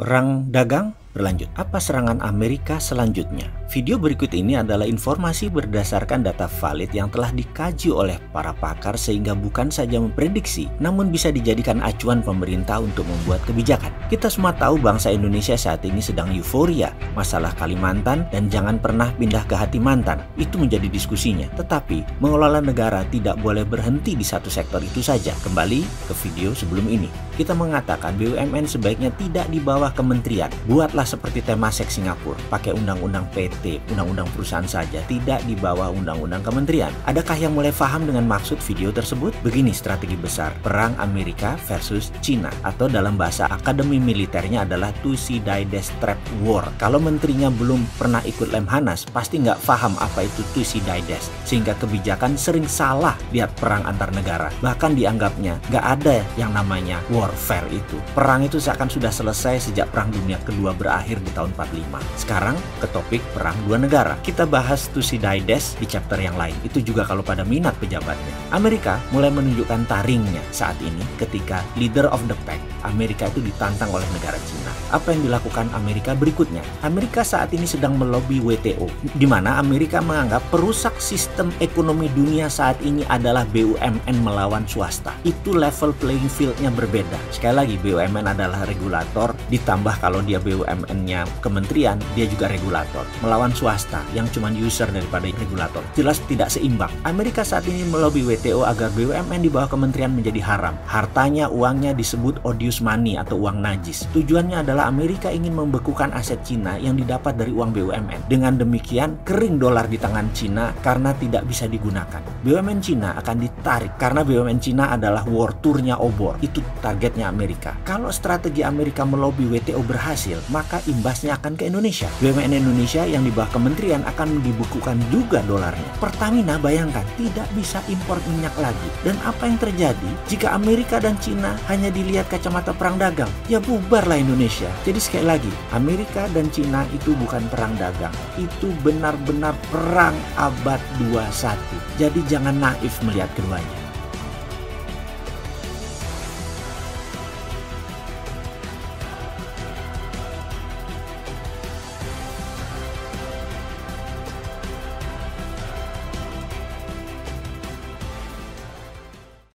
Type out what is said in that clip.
Perang dagang berlanjut. Apa serangan Amerika selanjutnya? Video berikut ini adalah informasi berdasarkan data valid yang telah dikaji oleh para pakar sehingga bukan saja memprediksi, namun bisa dijadikan acuan pemerintah untuk membuat kebijakan. Kita semua tahu bangsa Indonesia saat ini sedang euforia masalah Kalimantan dan jangan pernah pindah ke hati mantan. Itu menjadi diskusinya. Tetapi mengelola negara tidak boleh berhenti di satu sektor itu saja. Kembali ke video sebelum ini. Kita mengatakan BUMN sebaiknya tidak di bawah kementerian. Buatlah seperti Temasek Singapura, pakai undang-undang PT, undang-undang perusahaan saja, tidak di bawah undang-undang kementerian. Adakah yang mulai paham dengan maksud video tersebut? Begini strategi besar perang Amerika versus China, atau dalam bahasa akademi militernya adalah Thucydides Trap War. Kalau menterinya belum pernah ikut Lemhanas, pasti nggak paham apa itu Thucydides, sehingga kebijakan sering salah lihat perang antar negara. Bahkan dianggapnya nggak ada yang namanya warfare itu. Perang itu seakan sudah selesai sejak Perang Dunia Kedua berakhir di tahun 45. Sekarang ke topik perang dua negara. Kita bahas Thucydides di chapter yang lain. Itu juga kalau pada minat pejabatnya. Amerika mulai menunjukkan taringnya saat ini ketika leader of the pack, Amerika itu ditantang oleh negara Cina. Apa yang dilakukan Amerika berikutnya? Amerika saat ini sedang melobi WTO, di mana Amerika menganggap perusak sistem ekonomi dunia saat ini adalah BUMN melawan swasta. Itu level playing field-nya berbeda. Sekali lagi, BUMN adalah regulator, ditambah kalau dia BUMN-nya kementerian, dia juga regulator. Melawan swasta yang cuma user daripada regulator. Jelas tidak seimbang. Amerika saat ini melobi WTO agar BUMN di bawah kementerian menjadi haram. Hartanya, uangnya disebut odious money atau uang najis. Tujuannya adalah Amerika ingin membekukan aset Cina yang didapat dari uang BUMN. Dengan demikian, kering dolar di tangan Cina karena tidak bisa digunakan. BUMN Cina akan ditarik karena BUMN Cina adalah war tour-nya obor. Itu targetnya Amerika. Kalau strategi Amerika melobi WTO berhasil, maka imbasnya akan ke Indonesia. BUMN Indonesia yang di bawah kementerian akan dibukukan juga dolarnya. Pertamina bayangkan tidak bisa impor minyak lagi. Dan apa yang terjadi jika Amerika dan Cina hanya dilihat kacamata perang dagang? Ya bubarlah Indonesia. Jadi sekali lagi, Amerika dan Cina itu bukan perang dagang. Itu benar-benar perang abad 21. Jadi jangan naif melihat keduanya.